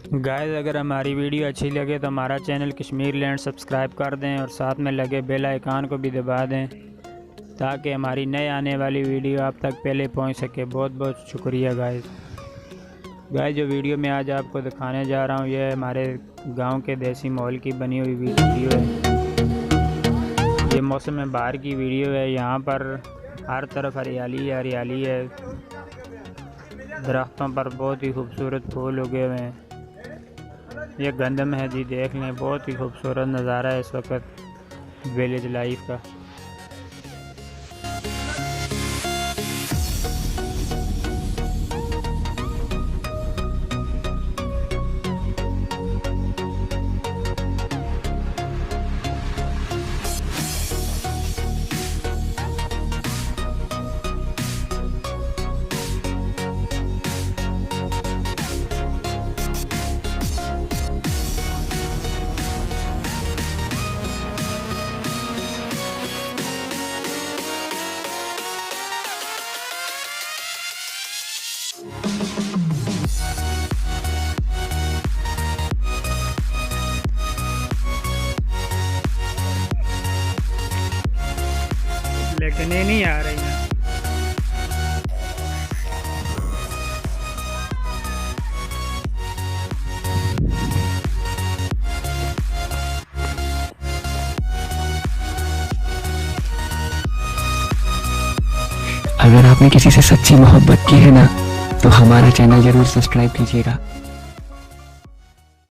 Guys, अगर हमारी video अच्छी लगे तो हमारा चैनल कश्मीर लैंड सब्सक्राइब कर दें और साथ में लगे बेल आइकन को भी दबा दें ताकि हमारी नए आने वाली वीडियो आप तक पहले पहुंच सके। बहुत बहुत शुक्रिया गाइस। जो वीडियो मैं आज आपको दिखाने जा रहा हूं यह हमारे गांव के देसी माहौल की बनी हुई वीडियो है। ये मौसम बहार की वीडियो है। यहाँ पर हर तरफ हरियाली है। दरख्तों पर बहुत ही खूबसूरत फूल उगे हुए हैं। ये गंदम है जी, देख लें, बहुत ही खूबसूरत नज़ारा है इस वक्त विलेज लाइफ का। लेकिन ये नहीं आ रही हैं। अगर आपने किसी से सच्ची मोहब्बत की है ना तो हमारा चैनल जरूर सब्सक्राइब कीजिएगा।